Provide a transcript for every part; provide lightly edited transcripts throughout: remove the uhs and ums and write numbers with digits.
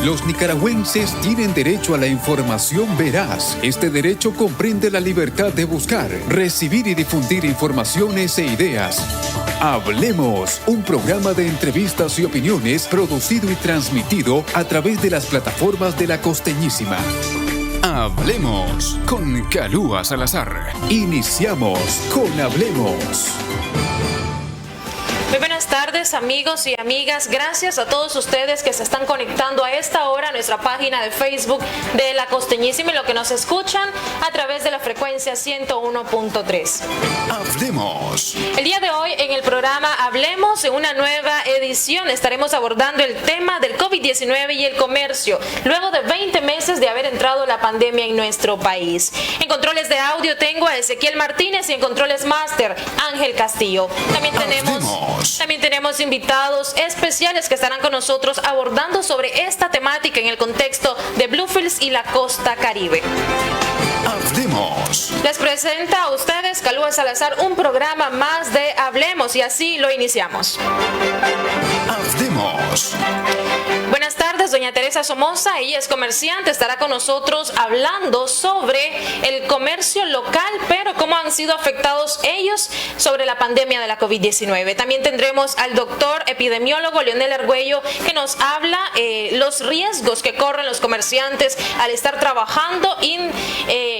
Los nicaragüenses tienen derecho a la información veraz. Este derecho comprende la libertad de buscar, recibir y difundir informaciones e ideas. Hablemos, un programa de entrevistas y opiniones producido y transmitido a través de las plataformas de La Costeñísima. Hablemos con Kalua Salazar. Iniciamos con Hablemos. Muy buenas tardes, amigos y amigas. Gracias a todos ustedes que se están conectando a esta hora a nuestra página de Facebook de La Costeñísima y lo que nos escuchan a través de la frecuencia 101.3. Hablemos. El día de hoy en el programa Hablemos, en una nueva edición, estaremos abordando el tema del COVID-19 y el comercio, luego de 20 meses de haber entrado la pandemia en nuestro país. En controles de audio tengo a Ezequiel Martínez y en controles máster, Ángel Castillo. También tenemos invitados especiales que estarán con nosotros abordando sobre esta temática en el contexto de Bluefields y la costa Caribe. Hablemos. Les presenta a ustedes Kalua Salazar un programa más de Hablemos y así lo iniciamos. Hablemos. Buenas tardes, doña Teresa Somoza, ella es comerciante, estará con nosotros hablando sobre el comercio local, pero cómo han sido afectados ellos sobre la pandemia de la COVID-19. También tendremos al doctor epidemiólogo Leonel Argüello, que nos habla los riesgos que corren los comerciantes al estar trabajando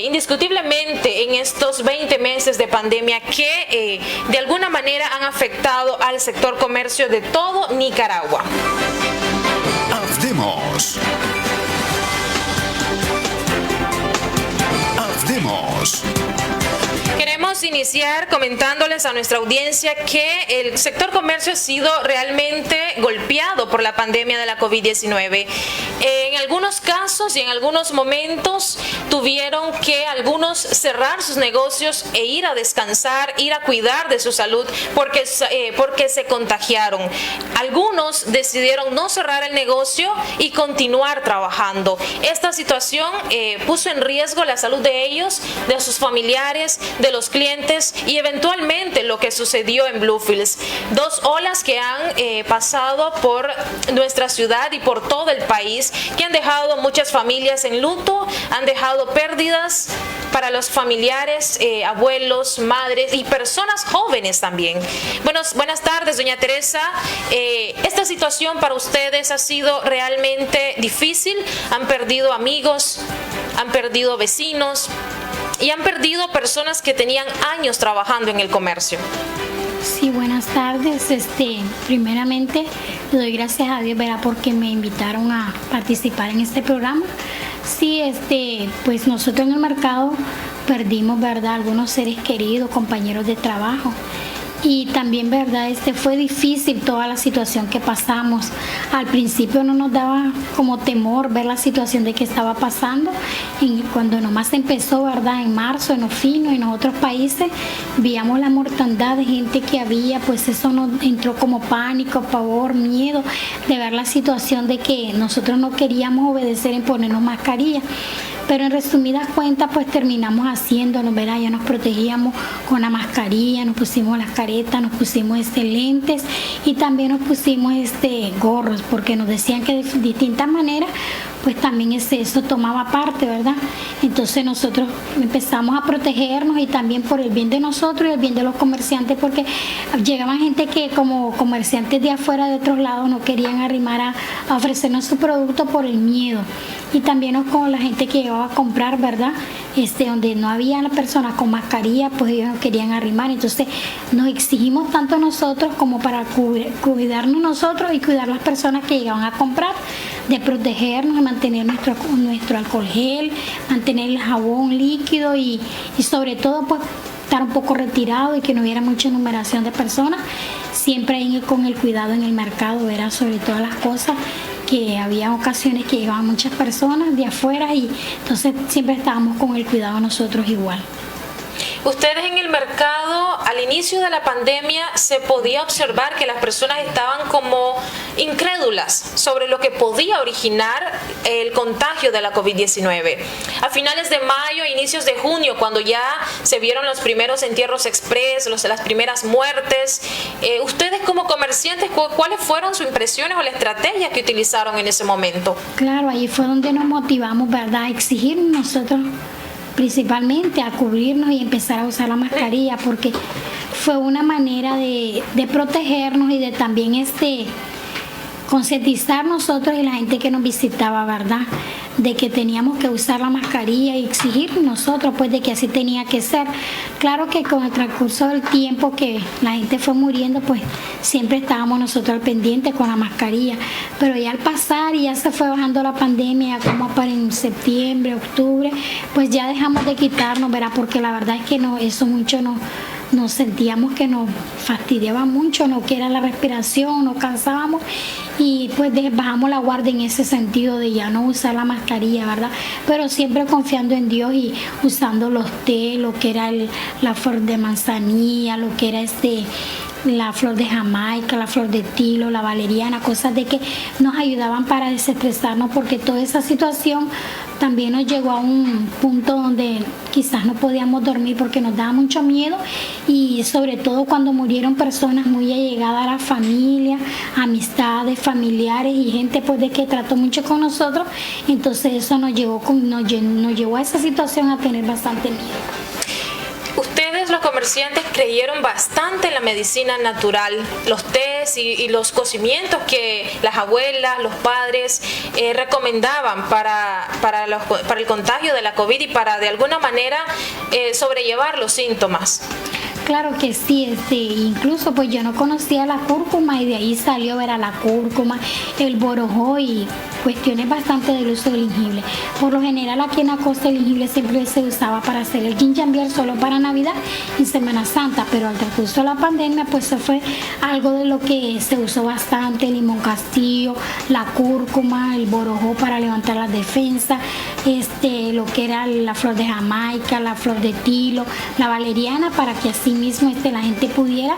indiscutiblemente en estos 20 meses de pandemia que de alguna manera han afectado al sector comercio de todo Nicaragua. Hablemos. Hablemos. Queremos iniciar comentándoles a nuestra audiencia que el sector comercio ha sido realmente golpeado por la pandemia de la COVID-19. En algunos casos y en algunos momentos tuvieron que algunos cerrar sus negocios e ir a descansar, ir a cuidar de su salud porque se contagiaron. Algunos decidieron no cerrar el negocio y continuar trabajando. Esta situación puso en riesgo la salud de ellos, de sus familiares, de los clientes y eventualmente lo que sucedió en Bluefields. Dos olas que han pasado por nuestra ciudad y por todo el país, que han dejado muchas familias en luto, han dejado pérdidas para los familiares, abuelos, madres y personas jóvenes también. Buenas tardes, doña Teresa. Esta situación para ustedes ha sido realmente difícil. Han perdido amigos, han perdido vecinos y han perdido personas que tenían años trabajando en el comercio. Sí, buenas tardes. Primeramente, le doy gracias a Dios, ¿verdad?, porque me invitaron a participar en este programa. Sí, pues nosotros en el mercado perdimos, ¿verdad?, algunos seres queridos, compañeros de trabajo. Y también, ¿verdad?, fue difícil toda la situación que pasamos. Al principio no nos daba como temor ver la situación de que estaba pasando. Y cuando nomás empezó, ¿verdad?, en marzo, en Ofino, en otros países, veíamos la mortandad de gente que había, pues eso nos entró como pánico, pavor, miedo de ver la situación de que nosotros no queríamos obedecer en ponernos mascarilla. Pero en resumidas cuentas, pues terminamos haciéndolo, ¿verdad? Ya nos protegíamos con la mascarilla, nos pusimos las caretas, nos pusimos lentes y también nos pusimos gorros, porque nos decían que de distintas maneras, pues también eso tomaba parte, ¿verdad? Entonces nosotros empezamos a protegernos y también por el bien de nosotros y el bien de los comerciantes, porque llegaban gente que como comerciantes de afuera, de otros lados, no querían arrimar a ofrecernos su producto por el miedo. Y también con la gente que llegaba a comprar, ¿verdad? Donde no había las personas con mascarilla, pues ellos no querían arrimar. Entonces nos exigimos tanto nosotros como para cuidarnos nosotros y cuidar las personas que llegaban a comprar, de protegernos, de mantener nuestro alcohol gel, mantener el jabón líquido y sobre todo pues estar un poco retirado y que no hubiera mucha numeración de personas. Siempre ahí con el cuidado en el mercado, ¿verdad?, sobre todas las cosas, que había ocasiones que llegaban muchas personas de afuera y entonces siempre estábamos con el cuidado nosotros igual. Ustedes en el mercado, al inicio de la pandemia, se podía observar que las personas estaban como incrédulas sobre lo que podía originar el contagio de la COVID-19. A finales de mayo, inicios de junio, cuando ya se vieron los primeros entierros express, las primeras muertes, ustedes como comerciantes, ¿cuáles fueron sus impresiones o la estrategia que utilizaron en ese momento? Claro, ahí fue donde nos motivamos, ¿verdad?, a exigir nosotros principalmente a cubrirnos y empezar a usar la mascarilla, porque fue una manera de protegernos y de también concientizar nosotros y la gente que nos visitaba, ¿verdad?, de que teníamos que usar la mascarilla y exigir nosotros, pues, de que así tenía que ser. Claro que con el transcurso del tiempo que la gente fue muriendo, pues siempre estábamos nosotros al pendiente con la mascarilla, pero ya al pasar y ya se fue bajando la pandemia, como para en septiembre, octubre, pues ya dejamos de quitarnos, ¿verdad?, porque la verdad es que eso mucho nos sentíamos que nos fastidiaba mucho, no que era la respiración, nos cansábamos y pues bajamos la guardia en ese sentido de ya no usar la mascarilla, ¿verdad? Pero siempre confiando en Dios y usando los té, lo que era la flor de manzanilla, lo que era la flor de Jamaica, la flor de tilo, la valeriana, cosas de que nos ayudaban para desestresarnos, porque toda esa situación también nos llegó a un punto donde quizás no podíamos dormir porque nos daba mucho miedo, y sobre todo cuando murieron personas muy allegadas a la familia, amistades, familiares y gente pues de que trató mucho con nosotros. Entonces eso nos llevó a esa situación a tener bastante miedo. Ustedes, los comerciantes, creyeron bastante en la medicina natural, los tés y los cocimientos que las abuelas, los padres recomendaban para el contagio de la COVID y para de alguna manera sobrellevar los síntomas. Claro que sí, incluso pues yo no conocía la cúrcuma y de ahí salió ver a la cúrcuma, el borojó y cuestiones bastante del uso del jengibre. Por lo general aquí en la costa el jengibre siempre se usaba para hacer el gingembre solo para Navidad y Semana Santa, pero al transcurso de la pandemia pues eso fue algo de lo que se usó bastante: el limón castillo, la cúrcuma, el borojó para levantar las defensas, lo que era la flor de Jamaica, la flor de tilo, la valeriana, para que así mismo la gente pudiera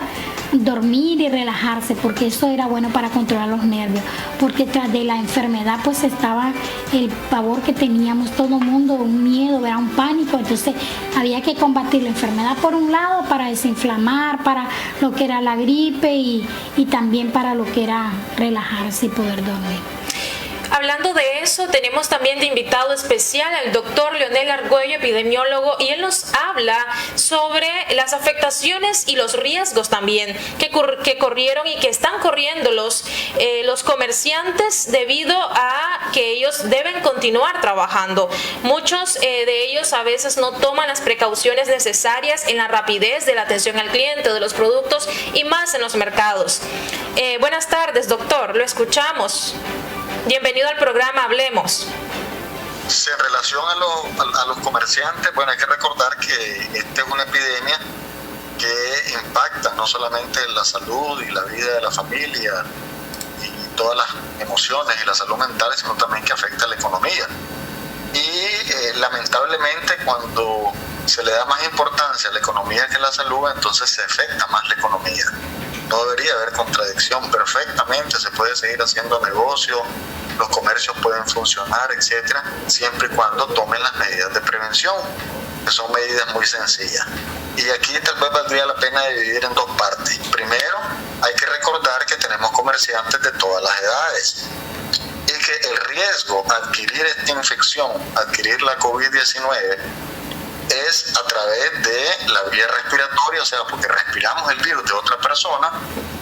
dormir y relajarse, porque eso era bueno para controlar los nervios, porque tras de la enfermedad pues estaba el pavor que teníamos todo el mundo, un miedo, era un pánico. Entonces había que combatir la enfermedad por un lado para desinflamar, para lo que era la gripe y también para lo que era relajarse y poder dormir. Hablando de eso, tenemos también de invitado especial al doctor Leonel Argüello, epidemiólogo, y él nos habla sobre las afectaciones y los riesgos también que corrieron y que están corriendo los comerciantes debido a que ellos deben continuar trabajando. Muchos de ellos a veces no toman las precauciones necesarias en la rapidez de la atención al cliente, de los productos y más en los mercados. Buenas tardes, doctor, lo escuchamos. Bienvenido al programa Hablemos. En relación a los comerciantes, bueno, hay que recordar que esta es una epidemia que impacta no solamente la salud y la vida de la familia y todas las emociones y la salud mental, sino también que afecta a la economía. Y lamentablemente cuando se le da más importancia a la economía que a la salud, entonces se afecta más la economía. No debería haber contradicción, perfectamente se puede seguir haciendo negocio, los comercios pueden funcionar, etcétera, siempre y cuando tomen las medidas de prevención, que son medidas muy sencillas. Y aquí tal vez valdría la pena dividir en dos partes. Primero, hay que recordar que tenemos comerciantes de todas las edades y que el riesgo a adquirir esta infección, adquirir la COVID-19, es a través de la vía respiratoria, o sea, porque respiramos el virus de otra persona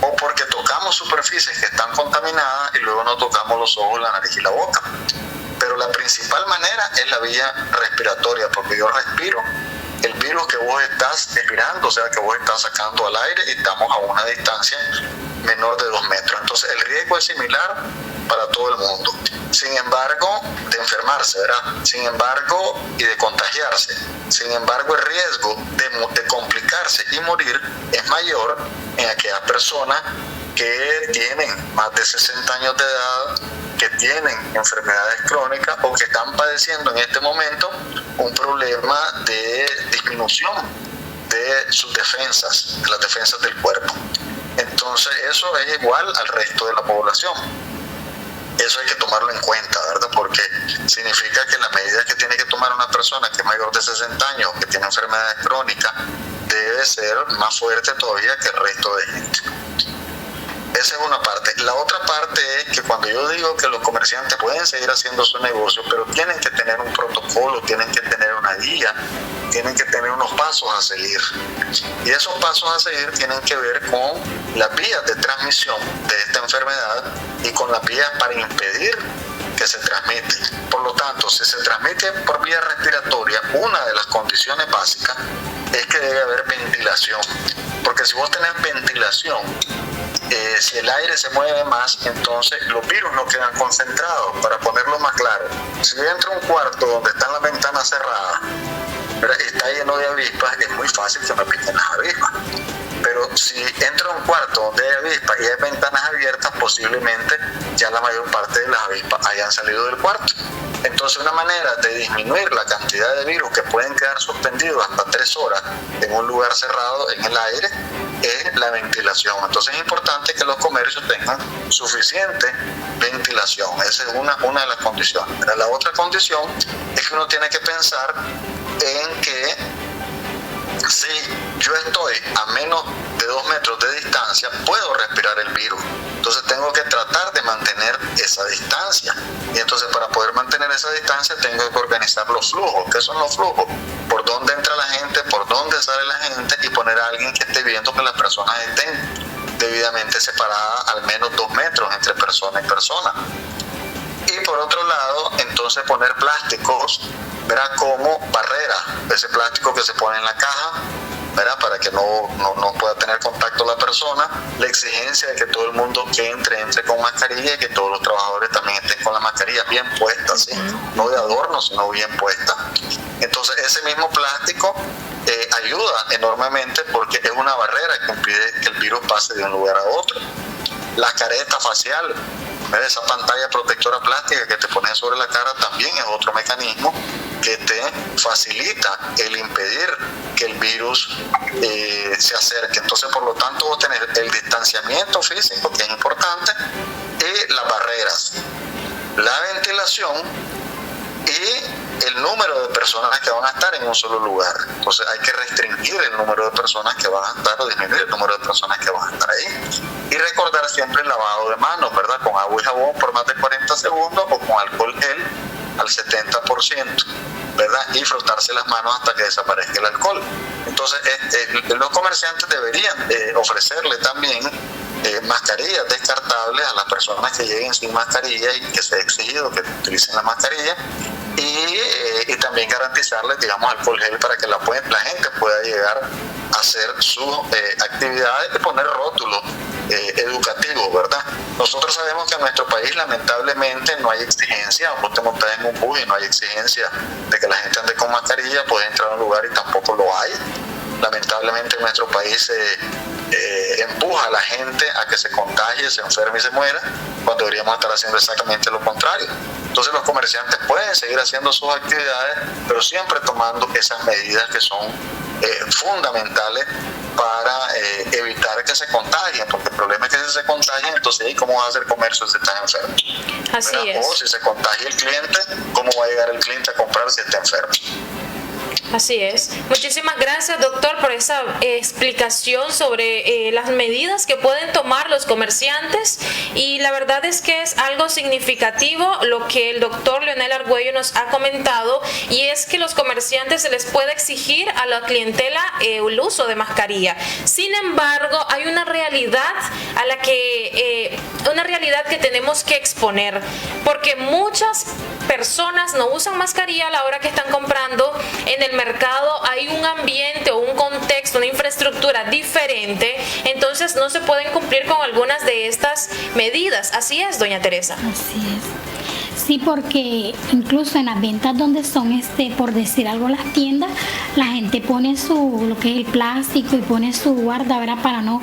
o porque tocamos superficies que están contaminadas y luego no tocamos los ojos, la nariz y la boca. Pero la principal manera es la vía respiratoria, porque yo respiro el virus que vos estás respirando, o sea, que vos estás sacando al aire y estamos a una distancia menor de 2 metros. Entonces el riesgo es similar para todo el mundo. Sin embargo, de enfermarse, ¿verdad? Sin embargo, y de contagiarse. Sin embargo, el riesgo de complicarse y morir es mayor en aquellas personas que tienen más de 60 años de edad, que tienen enfermedades crónicas o que están padeciendo en este momento un problema de disminución de sus defensas, de las defensas del cuerpo. Entonces eso es igual al resto de la población. Eso hay que tomarlo en cuenta, ¿verdad? Porque significa que las medidas que tiene que tomar una persona que es mayor de 60 años, que tiene enfermedades crónicas, debe ser más fuerte todavía que el resto de gente. Esa es una parte. La otra parte es que cuando yo digo que los comerciantes pueden seguir haciendo su negocio, pero tienen que tener un protocolo, tienen que tener una guía, tienen que tener unos pasos a seguir. Y esos pasos a seguir tienen que ver con las vías de transmisión de esta enfermedad y con las vías para impedir que se transmite. Por lo tanto, si se transmite por vía respiratoria, una de las condiciones básicas es que debe haber ventilación. Porque si vos tenés ventilación, si el aire se mueve más, entonces los virus no quedan concentrados. Para ponerlo más claro, si yo entro a un cuarto donde están las ventanas cerradas, está lleno de avispas, es muy fácil que me piquen las avispas. Pero si entro a un cuarto donde hay avispas y hay ventanas abiertas, posiblemente ya la mayor parte de las avispas hayan salido del cuarto. Entonces, una manera de disminuir la cantidad de virus que pueden quedar suspendidos hasta 3 horas en un lugar cerrado en el aire es la ventilación. Entonces, es importante que los comercios tengan suficiente ventilación. Esa es una de las condiciones. La otra condición es que uno tiene que pensar en que si yo estoy a menos de 2 metros de distancia, puedo respirar el virus. Entonces tengo que tratar de mantener esa distancia. Y entonces para poder mantener esa distancia tengo que organizar los flujos. ¿Qué son los flujos? Por dónde entra la gente, por dónde sale la gente, y poner a alguien que esté viendo que las personas estén debidamente separadas al menos 2 metros entre persona y persona. Y por otro lado, entonces poner plásticos, ¿verdad? Como barrera, ese plástico que se pone en la caja, ¿verdad? Para que no pueda tener contacto la persona. La exigencia de que todo el mundo que entre con mascarilla y que todos los trabajadores también estén con la mascarilla bien puesta, ¿sí? No de adorno, sino bien puesta. Entonces ese mismo plástico ayuda enormemente porque es una barrera que impide que el virus pase de un lugar a otro. La careta facial, esa pantalla protectora plástica que te pones sobre la cara, también es otro mecanismo que te facilita el impedir que el virus se acerque. Entonces, por lo tanto, vos tenés el distanciamiento físico, que es importante, y las barreras, la ventilación y el número de personas que van a estar en un solo lugar. Entonces hay que restringir el número de personas que van a estar o disminuir el número de personas que van a estar ahí. Y recordar siempre el lavado de manos, ¿verdad? Con agua y jabón por más de 40 segundos o con alcohol gel al 70%, ¿verdad? Y frotarse las manos hasta que desaparezca el alcohol. Entonces los comerciantes deberían ofrecerle también mascarillas descartables a las personas que lleguen sin mascarilla y que se ha exigido que utilicen la mascarilla, y también garantizarles, digamos, alcohol gel para que la gente pueda llegar a hacer sus actividades y poner rótulos educativos, ¿verdad? Nosotros sabemos que en nuestro país lamentablemente no hay exigencia. Vos te montás en un bus y no hay exigencia de que la gente ande con mascarilla, puede entrar a un lugar y tampoco lo hay. Lamentablemente en nuestro país empuja a la gente a que se contagie, se enferme y se muera, cuando deberíamos estar haciendo exactamente lo contrario. Entonces los comerciantes pueden seguir haciendo sus actividades, pero siempre tomando esas medidas que son fundamentales para evitar que se contagien, porque el problema es que si se contagian, entonces ¿cómo va a hacer comercio si están enfermos? Así es. O si se contagia el cliente, ¿cómo va a llegar el cliente a comprar si está enfermo? Así es. Muchísimas gracias, doctor, por esa explicación sobre las medidas que pueden tomar los comerciantes, y la verdad es que es algo significativo lo que el doctor Leonel Argüello nos ha comentado, y es que los comerciantes se les puede exigir a la clientela el uso de mascarilla. Sin embargo, hay una realidad a la que una realidad que tenemos que exponer, porque muchas personas no usan mascarilla a la hora que están comprando. En el mercado hay un ambiente o un contexto, una infraestructura diferente, entonces no se pueden cumplir con algunas de estas medidas. Así es, doña Teresa. Así es. Sí, porque incluso en las ventas donde son, por decir algo, las tiendas, la gente pone lo que es el plástico y pone su guarda, ¿verdad? Para no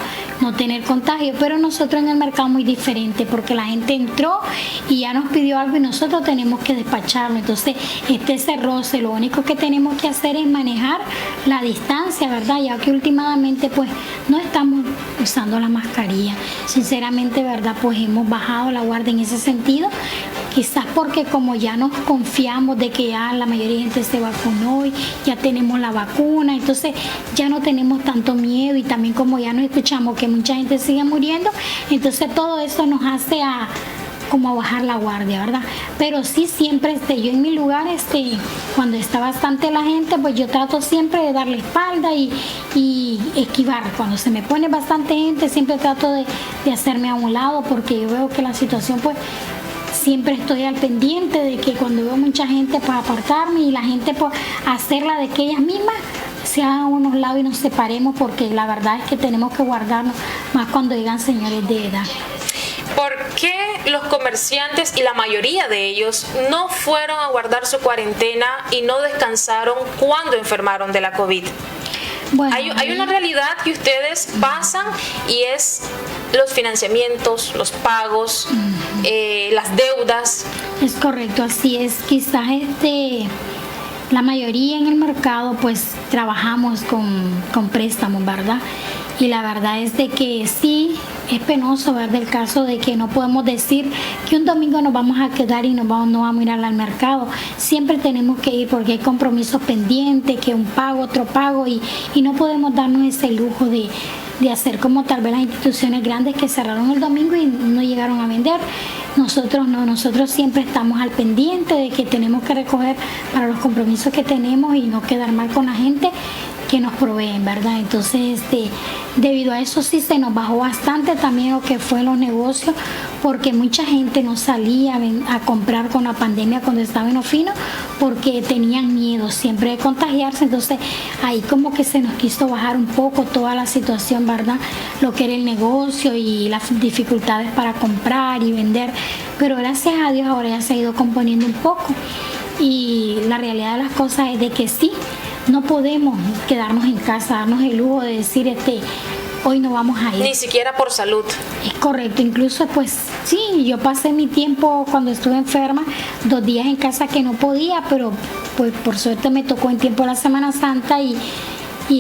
tener contagio. Pero nosotros en el mercado muy diferente, porque la gente entró y ya nos pidió algo y nosotros tenemos que despacharlo. Entonces, ese roce, lo único que tenemos que hacer es manejar la distancia, ¿verdad? Ya que últimamente, pues, no estamos usando la mascarilla. Sinceramente, ¿verdad? Pues hemos bajado la guardia en ese sentido. Quizás porque como ya nos confiamos de que ya la mayoría de gente se vacunó y ya tenemos la vacuna, entonces ya no tenemos tanto miedo, y también como ya nos escuchamos que mucha gente sigue muriendo, entonces todo eso nos hace como a bajar la guardia, ¿verdad? Pero sí, siempre yo en mi lugar, cuando está bastante la gente, pues yo trato siempre de darle espalda y esquivar. Cuando se me pone bastante gente, siempre trato de hacerme a un lado, porque yo veo que la situación, pues, siempre estoy al pendiente de que cuando veo mucha gente, pues apartarme, y la gente, pues, hacerla de que ellas mismas se hagan a unos lados y nos separemos, porque la verdad es que tenemos que guardarnos más cuando llegan señores de edad. ¿Por qué los comerciantes y la mayoría de ellos no fueron a guardar su cuarentena y no descansaron cuando enfermaron de la COVID? Bueno, hay una realidad que ustedes pasan, y es los financiamientos, los pagos, las deudas. Es correcto, así es. Quizás la mayoría en el mercado, pues, trabajamos con préstamos, ¿verdad? Y la verdad es de que sí, es penoso ver el caso de que no podemos decir que un domingo nos vamos a quedar y no vamos a ir al mercado. Siempre tenemos que ir porque hay compromisos pendientes, que un pago, otro pago, y no podemos darnos ese lujo de hacer como tal vez las instituciones grandes que cerraron el domingo y no llegaron a vender. Nosotros no, nosotros siempre estamos al pendiente de que tenemos que recoger para los compromisos que tenemos y no quedar mal con la gente que nos proveen, ¿verdad? Entonces, debido a eso sí se nos bajó bastante también lo que fue los negocios, porque mucha gente no salía a comprar con la pandemia cuando estaba en Ofino, porque tenían miedo siempre de contagiarse. Entonces, ahí como que se nos quiso bajar un poco toda la situación, ¿verdad? Lo que era el negocio y las dificultades para comprar y vender, pero gracias a Dios ahora ya se ha ido componiendo un poco, y la realidad de las cosas es de que sí, no podemos quedarnos en casa, darnos el lujo de decir hoy no vamos a ir. Ni siquiera por salud. Es correcto, incluso pues sí, yo pasé mi tiempo cuando estuve enferma, 2 días en casa que no podía, pero pues por suerte me tocó en tiempo de la Semana Santa, y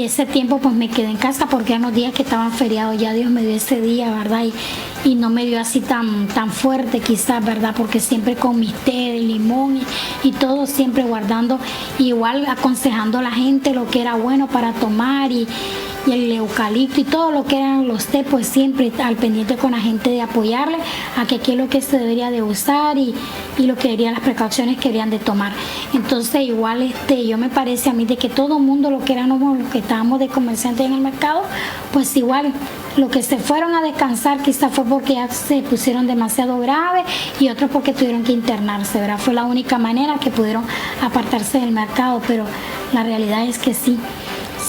ese tiempo pues me quedé en casa porque eran los días que estaban feriados. Ya Dios me dio ese día, ¿verdad? Y no me dio así tan fuerte quizás, ¿verdad? Porque siempre con mis té de limón y todo, siempre guardando, igual aconsejando a la gente lo que era bueno para tomar, y el eucalipto y todo lo que eran los té, pues siempre al pendiente con la gente de apoyarle a que qué es lo que se debería de usar y lo que deberían, las precauciones que deberían de tomar. Entonces igual yo me parece a mí de que todo el mundo, lo que éramos, los que estábamos de comerciantes en el mercado, pues igual lo que se fueron a descansar quizás fue porque ya se pusieron demasiado graves, y otros porque tuvieron que internarse, ¿verdad? Fue la única manera que pudieron apartarse del mercado, pero la realidad es que sí,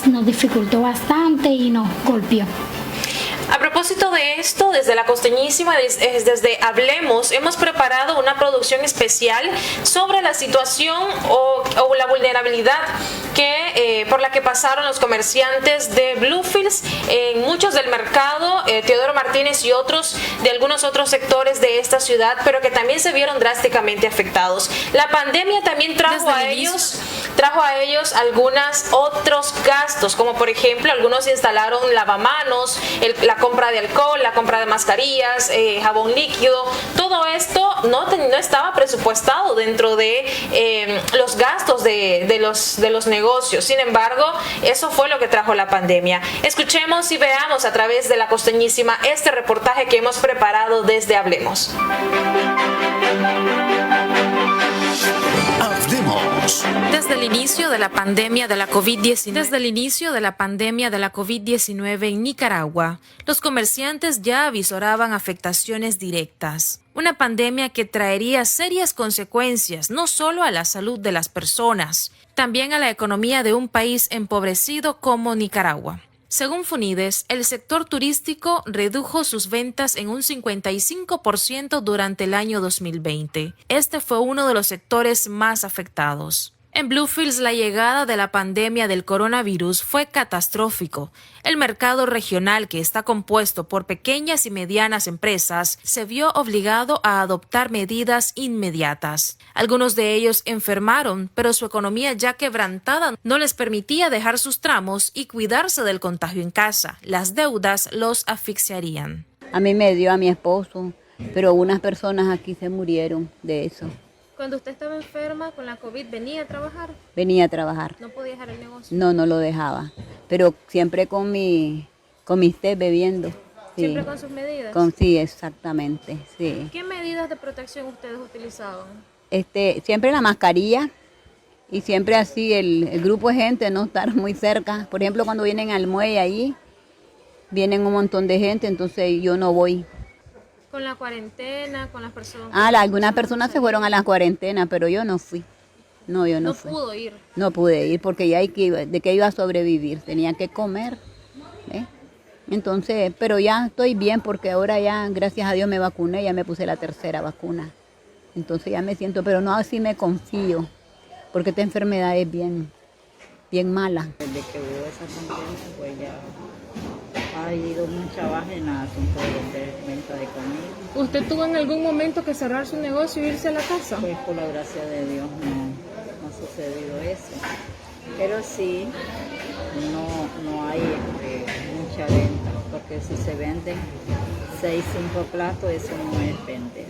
nos dificultó bastante y nos golpeó. A propósito de esto, desde La Costeñísima, desde Hablemos, hemos preparado una producción especial sobre la situación o la vulnerabilidad por la que pasaron los comerciantes de Bluefields, en muchos del mercado, Teodoro Martínez y otros de algunos otros sectores de esta ciudad, pero que también se vieron drásticamente afectados. La pandemia también trajo a ellos algunos otros gastos, como por ejemplo, algunos instalaron lavamanos, la compra de alcohol, la compra de mascarillas, jabón líquido. Todo esto no estaba presupuestado dentro de los gastos de los negocios. Sin embargo, eso fue lo que trajo la pandemia. Escuchemos y veamos a través de La Costeñísima este reportaje que hemos preparado desde Hablemos. Hablemos. Desde el inicio de la pandemia de la COVID-19 en Nicaragua, los comerciantes ya avisoraban afectaciones directas. Una pandemia que traería serias consecuencias no solo a la salud de las personas, también a la economía de un país empobrecido como Nicaragua. Según Funides, el sector turístico redujo sus ventas en un 55% durante el año 2020. Este fue uno de los sectores más afectados. En Bluefields, la llegada de la pandemia del coronavirus fue catastrófico. El mercado regional, que está compuesto por pequeñas y medianas empresas, se vio obligado a adoptar medidas inmediatas. Algunos de ellos enfermaron, pero su economía ya quebrantada no les permitía dejar sus tramos y cuidarse del contagio en casa. Las deudas los asfixiarían. A mí me dio a mi esposo, pero unas personas aquí se murieron de eso. Cuando usted estaba enferma con la COVID, ¿venía a trabajar? Venía a trabajar. ¿No podía dejar el negocio? No, no lo dejaba, pero siempre con mi té bebiendo. Sí. ¿Siempre con sus medidas? Sí, exactamente, sí. ¿Qué medidas de protección ustedes utilizaban? Siempre la mascarilla y siempre así el grupo de gente, no estar muy cerca. Por ejemplo, cuando vienen al muelle allí, vienen un montón de gente, entonces yo no voy. ¿Con la cuarentena, con las personas? Algunas personas se fueron a la cuarentena, pero yo no fui. No, yo no fui. ¿No pudo ir? No pude ir porque ya de qué iba a sobrevivir, tenía que comer. Entonces, pero ya estoy bien porque ahora ya, gracias a Dios, me vacuné, ya me puse la tercera vacuna. Entonces ya me siento, pero no así me confío, porque esta enfermedad es bien mala. Desde que hubo esa pandemia, pues ya ha ido mucha baja en el asunto de venta de comida. ¿Usted tuvo en algún momento que cerrar su negocio e irse a la casa? Pues por la gracia de Dios no ha sucedido eso. Pero sí, no hay mucha venta, porque si se venden 6, 5 platos, eso no es vender.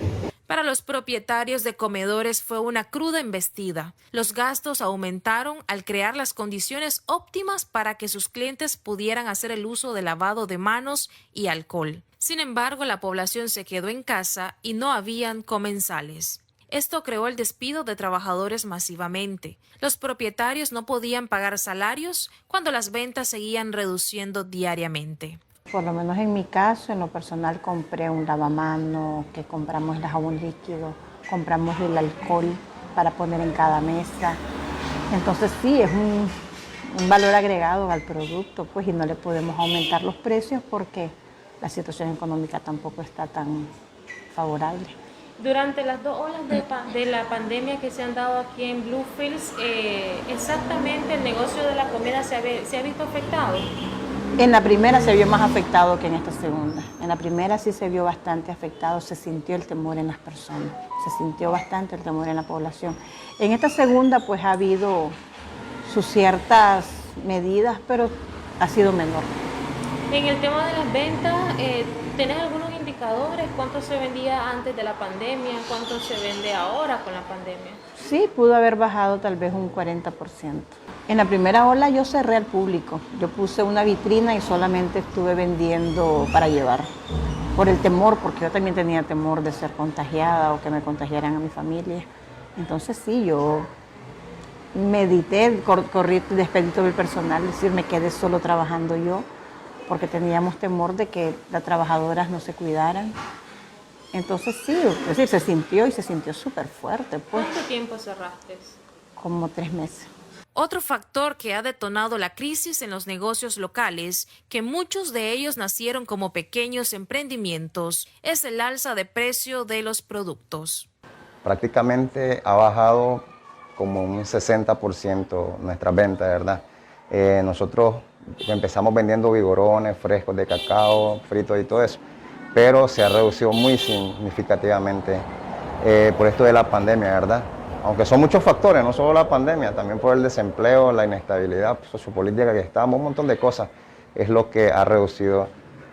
Para los propietarios de comedores fue una cruda embestida. Los gastos aumentaron al crear las condiciones óptimas para que sus clientes pudieran hacer el uso de lavado de manos y alcohol. Sin embargo, la población se quedó en casa y no habían comensales. Esto creó el despido de trabajadores masivamente. Los propietarios no podían pagar salarios cuando las ventas seguían reduciendo diariamente. Por lo menos en mi caso, en lo personal, compré un lavamanos, que compramos el jabón líquido, compramos el alcohol para poner en cada mesa. Entonces sí, es un valor agregado al producto, pues, y no le podemos aumentar los precios porque la situación económica tampoco está tan favorable. Durante las 2 olas de la pandemia que se han dado aquí en Bluefields, exactamente el negocio de la comida se ha visto afectado. En la primera se vio más afectado que en esta segunda. En la primera sí se vio bastante afectado, se sintió el temor en las personas, se sintió bastante el temor en la población. En esta segunda pues ha habido sus ciertas medidas, pero ha sido menor. En el tema de las ventas, ¿tenés algunos indicadores? ¿Cuánto se vendía antes de la pandemia? ¿Cuánto se vende ahora con la pandemia? Sí, pudo haber bajado tal vez un 40%. En la primera ola yo cerré al público. Yo puse una vitrina y solamente estuve vendiendo para llevar. Por el temor, porque yo también tenía temor de ser contagiada o que me contagiaran a mi familia. Entonces sí, yo medité, corrí el despedito del personal, es decir, me quedé solo trabajando yo, porque teníamos temor de que las trabajadoras no se cuidaran. Entonces sí, es decir, se sintió súper fuerte. Pues. ¿Cuánto tiempo cerraste? Como 3 meses. Otro factor que ha detonado la crisis en los negocios locales, que muchos de ellos nacieron como pequeños emprendimientos, es el alza de precio de los productos. Prácticamente ha bajado como un 60% nuestras ventas, ¿verdad? Nosotros empezamos vendiendo vigorones, frescos de cacao, fritos y todo eso, pero se ha reducido muy significativamente por esto de la pandemia, ¿verdad? Aunque son muchos factores, no solo la pandemia, también por el desempleo, la inestabilidad sociopolítica que estamos, un montón de cosas, es lo que ha reducido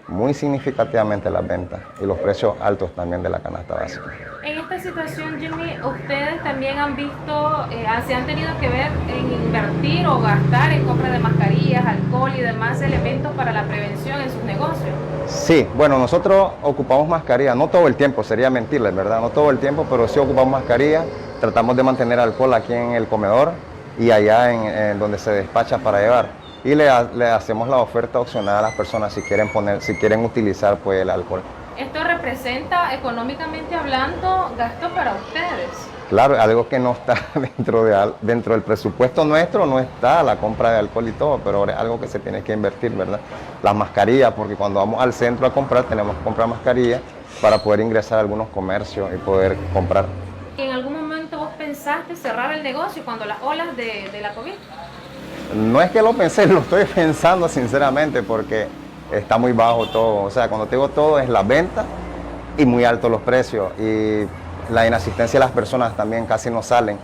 muy significativamente las ventas y los precios altos también de la canasta básica. En esta situación, Jimmy, ustedes también han visto, se han tenido que ver en invertir o gastar en compra de mascarillas, alcohol y demás elementos para la prevención en sus negocios. Sí, bueno, nosotros ocupamos mascarilla, no todo el tiempo, sería mentirles, ¿verdad? No todo el tiempo, pero sí ocupamos mascarilla, tratamos de mantener alcohol aquí en el comedor y allá en donde se despacha para llevar. Y le hacemos la oferta opcional a las personas si quieren utilizar pues, el alcohol. Esto representa, económicamente hablando, gasto para ustedes. Claro, algo que no está dentro del presupuesto nuestro, no está la compra de alcohol y todo, pero es algo que se tiene que invertir, ¿verdad? Las mascarillas, porque cuando vamos al centro a comprar, tenemos que comprar mascarillas para poder ingresar a algunos comercios y poder comprar. ¿En algún momento vos pensaste cerrar el negocio cuando las olas de la COVID? No es que lo pensé, lo estoy pensando sinceramente, porque está muy bajo todo. O sea, cuando te digo todo es la venta y muy altos los precios. Y la inasistencia de las personas también casi no salen.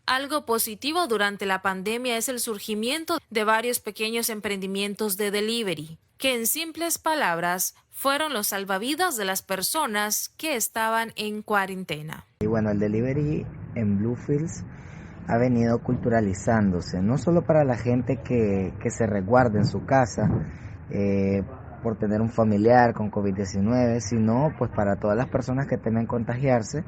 Algo positivo durante la pandemia es el surgimiento de varios pequeños emprendimientos de delivery, que en simples palabras fueron los salvavidas de las personas que estaban en cuarentena. Y bueno, el delivery en Bluefields ha venido culturalizándose, no solo para la gente que se resguarda en su casa por tener un familiar con COVID-19, sino pues para todas las personas que temen contagiarse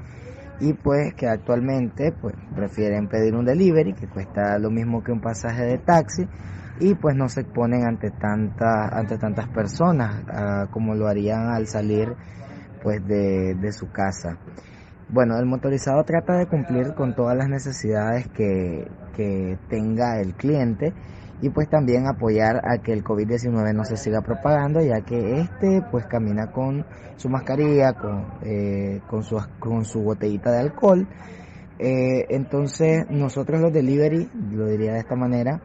y pues que actualmente pues prefieren pedir un delivery que cuesta lo mismo que un pasaje de taxi y pues no se exponen ante tantas personas como lo harían al salir pues de su casa. Bueno, el motorizado trata de cumplir con todas las necesidades que tenga el cliente y pues también apoyar a que el COVID-19 no se siga propagando, ya que pues camina con su mascarilla, con su botellita de alcohol. Entonces nosotros los delivery, lo diría de esta manera,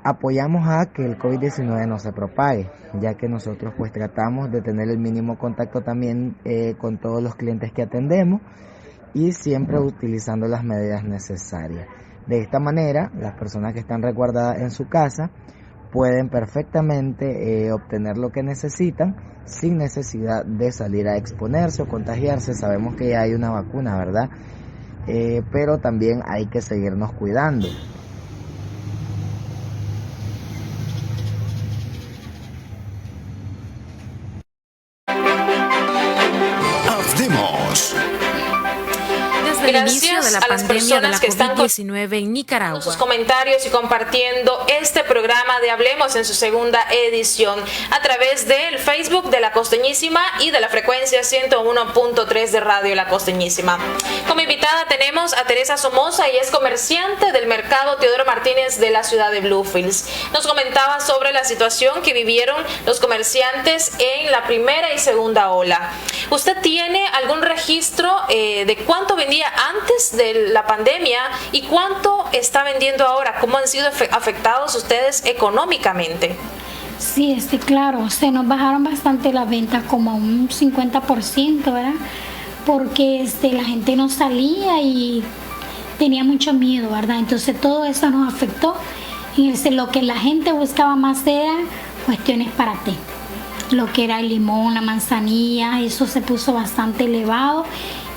apoyamos a que el COVID-19 no se propague, ya que nosotros pues tratamos de tener el mínimo contacto también con todos los clientes que atendemos y siempre utilizando las medidas necesarias. De esta manera, las personas que están resguardadas en su casa pueden perfectamente obtener lo que necesitan sin necesidad de salir a exponerse o contagiarse. Sabemos que ya hay una vacuna, ¿verdad? Pero también hay que seguirnos cuidando. Hablemos. Desde el inicio de la pandemia de la COVID-19 en Nicaragua. Sus comentarios y compartiendo este programa de Hablemos en su segunda edición a través del Facebook de La Costeñísima y de la frecuencia 101.3 de Radio La Costeñísima. Como invitada tenemos a Teresa Somoza, ella es comerciante del mercado Teodoro Martínez de la ciudad de Bluefields. Nos comentaba sobre la situación que vivieron los comerciantes en la primera y segunda ola. ¿Usted tiene algún registro de cuánto vendía antes de la pandemia y cuánto está vendiendo ahora? ¿Cómo han sido afectados ustedes económicamente? Sí, claro, se nos bajaron bastante las ventas, como un 50%, ¿verdad? Porque la gente no salía y tenía mucho miedo, ¿verdad? Entonces todo eso nos afectó. Y lo que la gente buscaba más era cuestiones para té. Lo que era el limón, la manzanilla, eso se puso bastante elevado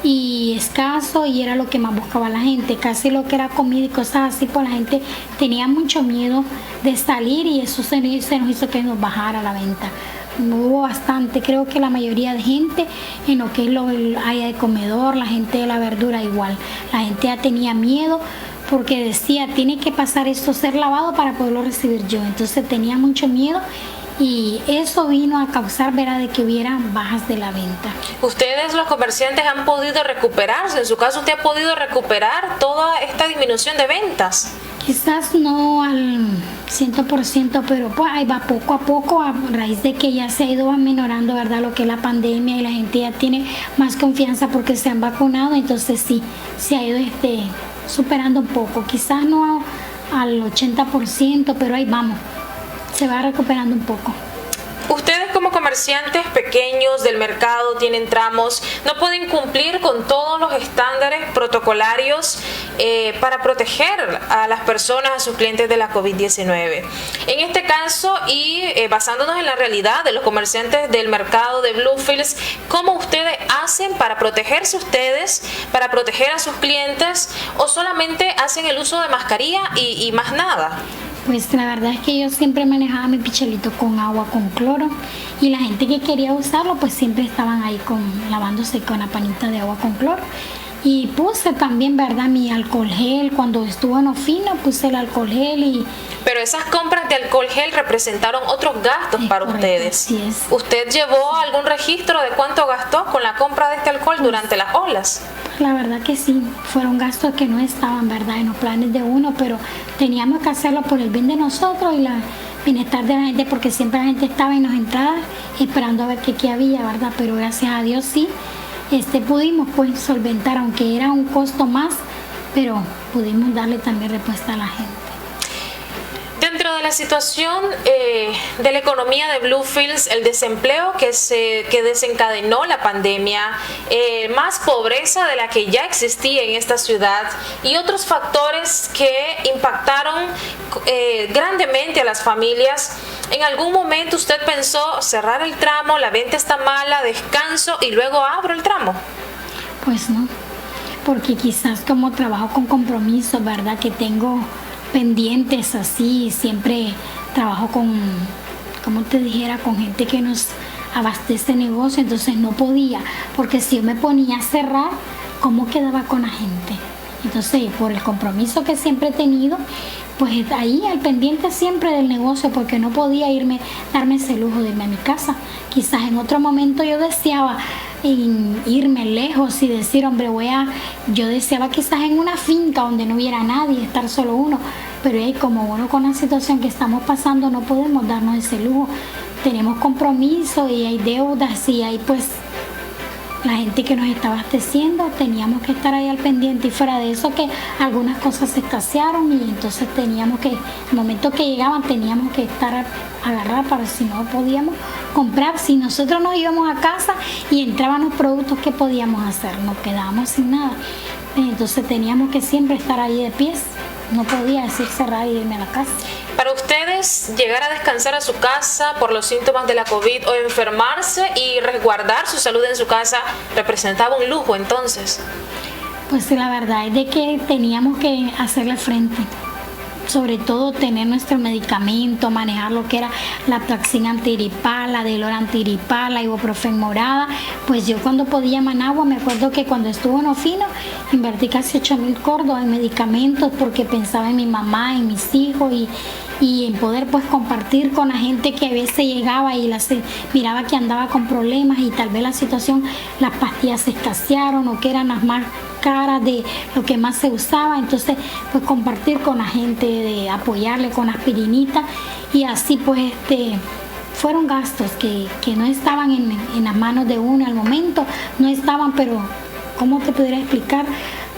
y escaso y era lo que más buscaba la gente. Casi lo que era comida y cosas así, pues la gente tenía mucho miedo de salir y eso se nos hizo que nos bajara la venta. Hubo bastante, creo que la mayoría de gente en lo que es el área de comedor, la gente de la verdura igual. La gente ya tenía miedo porque decía, tiene que pasar esto, ser lavado para poderlo recibir yo. Entonces tenía mucho miedo. Y eso vino a causar, ¿verdad?, de que hubiera bajas de la venta. ¿Ustedes, los comerciantes, han podido recuperarse? En su caso, ¿usted ha podido recuperar toda esta disminución de ventas? Quizás no al 100%, pero pues ahí va poco a poco, a raíz de que ya se ha ido aminorando, ¿verdad?, lo que es la pandemia y la gente ya tiene más confianza porque se han vacunado. Entonces sí, se ha ido superando un poco. Quizás no al 80%, pero ahí vamos. Se va recuperando un poco. Ustedes como comerciantes pequeños del mercado tienen tramos, no pueden cumplir con todos los estándares protocolarios para proteger a las personas, a sus clientes de la COVID-19. En este caso y basándonos en la realidad de los comerciantes del mercado de Bluefields, ¿cómo ustedes hacen para protegerse ustedes, para proteger a sus clientes o solamente hacen el uso de mascarilla y más nada? Pues la verdad es que yo siempre manejaba mi pichelito con agua con cloro y la gente que quería usarlo pues siempre estaban ahí lavándose con la panita de agua con cloro. Y puse también, ¿verdad?, mi alcohol gel. Cuando estuvo en Ofina puse el alcohol gel Pero esas compras de alcohol gel representaron otros gastos para ustedes. Así es. ¿Usted llevó algún registro de cuánto gastó con la compra de este alcohol durante las olas? La verdad que sí, fueron gastos que no estaban, ¿verdad?, en los planes de uno, pero teníamos que hacerlo por el bien de nosotros y el bienestar de la gente, porque siempre la gente estaba en las entradas esperando a ver qué había, ¿verdad? Pero gracias a Dios sí, pudimos pues solventar, aunque era un costo más, pero pudimos darle también respuesta a la gente. Dentro de la situación de la economía de Bluefields, el desempleo que desencadenó la pandemia, más pobreza de la que ya existía en esta ciudad y otros factores que impactaron grandemente a las familias, ¿en algún momento usted pensó cerrar el tramo, la venta está mala, descanso y luego abro el tramo? Pues no, porque quizás como trabajo con compromiso, ¿verdad?, que tengo pendientes así, siempre trabajo con, como te dijera, con gente que nos abastece negocio, entonces no podía, porque si yo me ponía a cerrar, ¿cómo quedaba con la gente? Entonces, por el compromiso que siempre he tenido, pues ahí al pendiente siempre del negocio, porque no podía darme ese lujo de irme a mi casa. Quizás en otro momento yo deseaba irme lejos y decir, hombre, yo deseaba quizás en una finca donde no hubiera nadie, estar solo uno, pero como uno con la situación que estamos pasando no podemos darnos ese lujo. Tenemos compromiso y hay deudas y hay pues la gente que nos está abasteciendo, teníamos que estar ahí al pendiente, y fuera de eso que algunas cosas se escasearon y entonces teníamos que, al momento que llegaban teníamos que estar agarrar para si no podíamos comprar. Si nosotros nos íbamos a casa y entraban los productos, ¿qué podíamos hacer? Nos quedábamos sin nada, entonces teníamos que siempre estar ahí de pies, no podía decir cerrar y irme a la casa. Para ustedes, llegar a descansar a su casa por los síntomas de la COVID o enfermarse y resguardar su salud en su casa representaba un lujo entonces. Pues la verdad es de que teníamos que hacerle frente, sobre todo tener nuestro medicamento, manejar lo que era la Plaxin antigripal, la Delor antigripal, la Ibuprofen morada. Pues yo cuando podía Managua, me acuerdo que cuando estuve en Ofino invertí casi 8,000 córdobas en medicamentos porque pensaba en mi mamá, en mis hijos y en poder pues compartir con la gente que a veces llegaba y miraba que andaba con problemas y tal vez la situación, las pastillas se escasearon o que eran las más caras de lo que más se usaba, entonces pues compartir con la gente, de apoyarle con aspirinita y así pues fueron gastos que no estaban en las manos de uno al momento, no estaban, pero ¿cómo te pudiera explicar?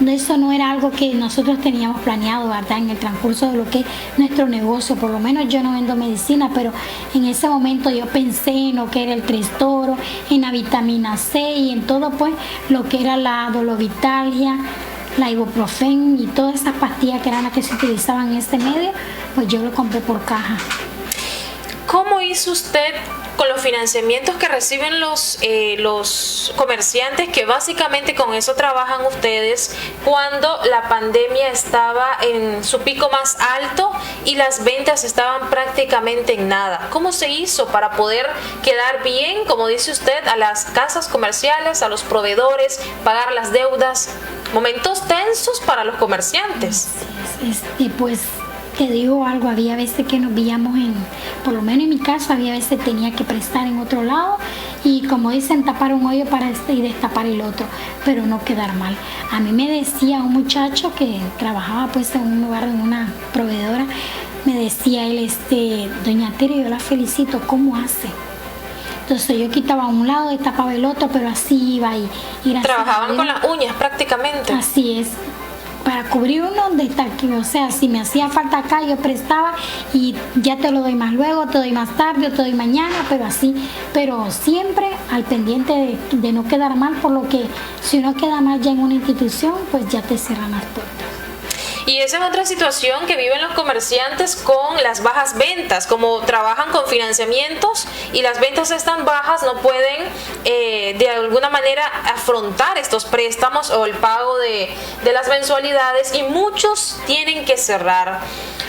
Eso no era algo que nosotros teníamos planeado, ¿verdad?, en el transcurso de lo que es nuestro negocio. Por lo menos yo no vendo medicina, pero en ese momento yo pensé en lo que era el Tristoro, en la vitamina C y en todo pues lo que era la Dolovitalia, la Ibuprofen y todas esas pastillas que eran las que se utilizaban en este medio, pues yo lo compré por caja. ¿Cómo hizo usted con los financiamientos que reciben los comerciantes, que básicamente con eso trabajan ustedes, cuando la pandemia estaba en su pico más alto y las ventas estaban prácticamente en nada? ¿Cómo se hizo para poder quedar bien, como dice usted, a las casas comerciales, a los proveedores, pagar las deudas? Momentos tensos para los comerciantes. Pues te digo algo, había veces que nos veíamos por lo menos en mi caso, había veces tenía que prestar en otro lado y como dicen, tapar un hoyo para y destapar el otro, pero no quedar mal. A mí me decía un muchacho que trabajaba pues en un lugar, en una proveedora, me decía él, doña Tere, yo la felicito, ¿cómo hace? Entonces yo quitaba un lado, destapaba el otro, pero así iba y trabajaban con las uñas prácticamente. Así es. Para cubrir uno donde está, o sea, si me hacía falta acá, yo prestaba y ya te lo doy más luego, te doy más tarde o te doy mañana, pero así, pero siempre al pendiente de no quedar mal, por lo que si uno queda mal ya en una institución, pues ya te cierran las puertas. Y esa es otra situación que viven los comerciantes con las bajas ventas, como trabajan con financiamientos y las ventas están bajas, no pueden de alguna manera afrontar estos préstamos o el pago de las mensualidades y muchos tienen que cerrar.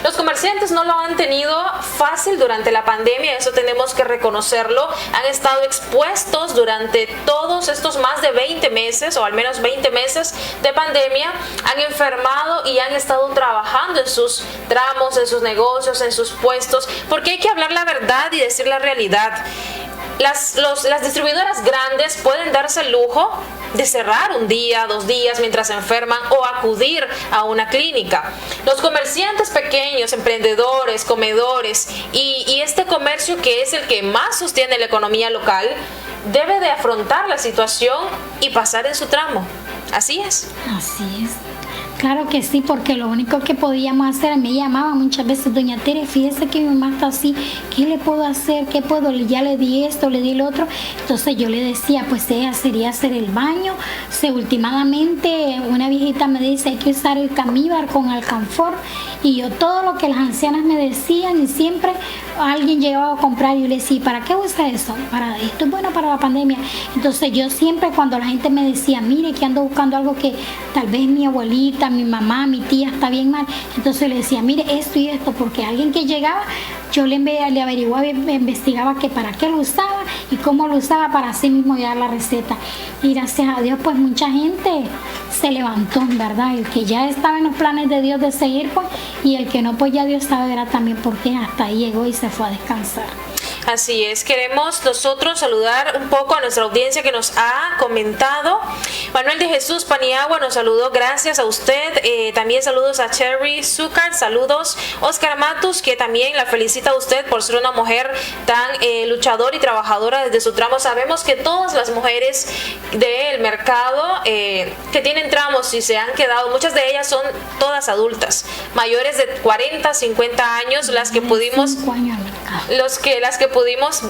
Los comerciantes no lo han tenido fácil durante la pandemia, eso tenemos que reconocerlo. Han estado expuestos durante todos estos más de 20 meses o al menos 20 meses de pandemia, han enfermado y han estado estado trabajando en sus tramos, en sus negocios, en sus puestos, porque hay que hablar la verdad y decir la realidad. Las distribuidoras grandes pueden darse el lujo de cerrar un día, 2 días mientras se enferman o acudir a una clínica. Los comerciantes pequeños, emprendedores, comedores y este comercio que es el que más sostiene la economía local debe de afrontar la situación y pasar en su tramo. Así es. Así es. Claro que sí, porque lo único que podíamos hacer, me llamaba muchas veces, doña Tere, fíjese que mi mamá está así, ¿qué le puedo hacer? ¿Qué puedo? Ya le di esto, le di lo otro. Entonces yo le decía, pues ella sería hacer el baño. Últimamente una viejita me dice, hay que usar el camíbar con alcanfor. Y yo todo lo que las ancianas me decían, y siempre alguien llegaba a comprar y yo le decía, ¿para qué usa eso? Esto es bueno para la pandemia. Entonces yo siempre, cuando la gente me decía, mire que ando buscando algo que tal vez mi abuelita, mi mamá, mi tía está bien mal, entonces le decía, mire esto y esto, porque alguien que llegaba, yo le averiguaba, me investigaba que para qué lo usaba y cómo lo usaba para así mismo dar la receta. Y gracias a Dios, pues mucha gente se levantó, ¿verdad? El que ya estaba en los planes de Dios de seguir, pues, y el que no, pues ya Dios sabe, ¿verdad? También porque hasta ahí llegó y se fue a descansar. Así es, queremos nosotros saludar un poco a nuestra audiencia que nos ha comentado. Manuel de Jesús Paniagua nos saludó, gracias a usted. También saludos a Cherry Zucker, saludos. Oscar Matus, que también la felicita a usted por ser una mujer tan luchadora y trabajadora desde su tramo. Sabemos que todas las mujeres del mercado que tienen tramos y se han quedado, muchas de ellas son todas adultas, mayores de 40, 50 años, las que pudimos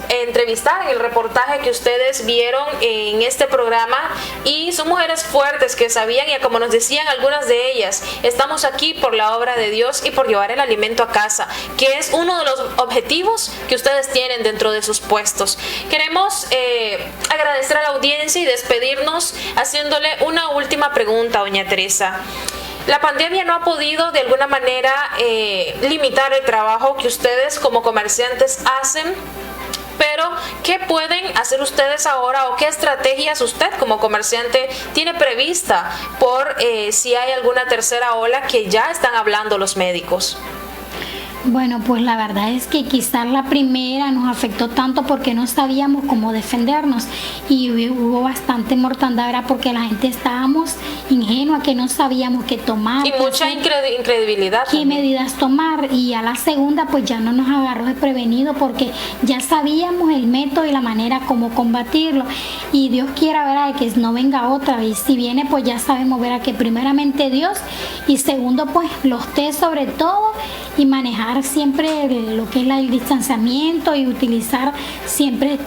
entrevistar en el reportaje que ustedes vieron en este programa, y son mujeres fuertes que sabían, y como nos decían algunas de ellas, estamos aquí por la obra de Dios y por llevar el alimento a casa, que es uno de los objetivos que ustedes tienen dentro de sus puestos. Queremos agradecer a la audiencia y despedirnos haciéndole una última pregunta, doña Teresa. La pandemia no ha podido de alguna manera limitar el trabajo que ustedes como comerciantes hacen, pero ¿qué pueden hacer ustedes ahora o qué estrategias usted como comerciante tiene prevista por si hay alguna tercera ola que ya están hablando los médicos? Bueno, pues la verdad es que quizás la primera nos afectó tanto porque no sabíamos cómo defendernos y hubo bastante mortandad, ¿verdad? Porque la gente estábamos ingenua, que no sabíamos qué tomar. Y mucha incredibilidad. ¿Qué medidas tomar? Y a la segunda pues ya no nos agarró desprevenido porque ya sabíamos el método y la manera como combatirlo. Y Dios quiera, ¿verdad?, que no venga otra. Y si viene pues ya sabemos, ¿verdad?, que primeramente Dios y segundo pues los test sobre todo, y manejar siempre lo que es el distanciamiento y utilizar siempre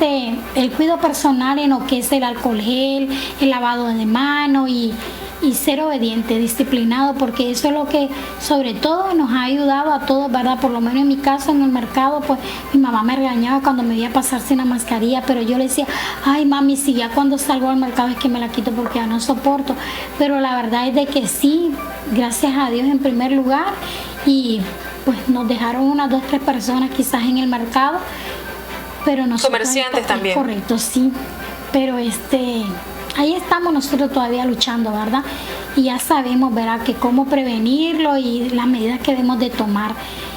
el cuidado personal en lo que es el alcohol gel, el lavado de manos y ser obediente, disciplinado, porque eso es lo que sobre todo nos ha ayudado a todos, ¿verdad? Por lo menos en mi caso en el mercado, pues mi mamá me regañaba cuando me veía pasar sin la mascarilla, pero yo le decía, ay mami, si ya cuando salgo al mercado es que me la quito porque ya no soporto. Pero la verdad es de que sí, gracias a Dios en primer lugar, y pues nos dejaron unas 2, 3 personas quizás en el mercado, pero nosotros, comerciantes también. Correcto, sí, pero ahí estamos nosotros todavía luchando, ¿verdad? Y ya sabemos, ¿verdad?, que cómo prevenirlo y las medidas que debemos de tomar.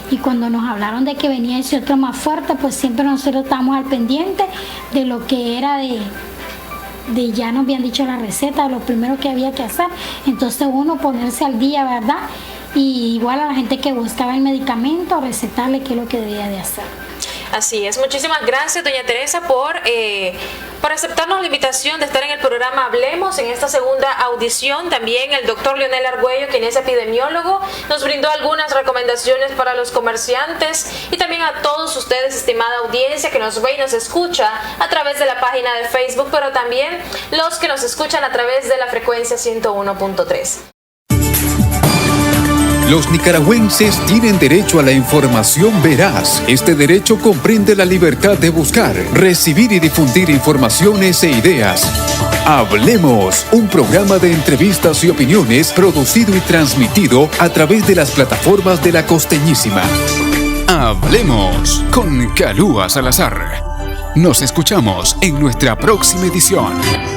Y cuando nos hablaron de que venía ese otro más fuerte, pues siempre nosotros estamos al pendiente de lo que era de ya nos habían dicho la receta, lo primero que había que hacer. Entonces uno ponerse al día, ¿verdad? Y igual a la gente que buscaba el medicamento, recetarle qué es lo que debía de hacer. Así es, muchísimas gracias doña Teresa por aceptarnos la invitación de estar en el programa Hablemos en esta segunda audición. También el doctor Leonel Argüello, quien es epidemiólogo, nos brindó algunas recomendaciones para los comerciantes y también a todos ustedes, estimada audiencia, que nos ve y nos escucha a través de la página de Facebook, pero también los que nos escuchan a través de la frecuencia 101.3. Los nicaragüenses tienen derecho a la información veraz. Este derecho comprende la libertad de buscar, recibir y difundir informaciones e ideas. Hablemos, un programa de entrevistas y opiniones producido y transmitido a través de las plataformas de La Costeñísima. Hablemos con Calúa Salazar. Nos escuchamos en nuestra próxima edición.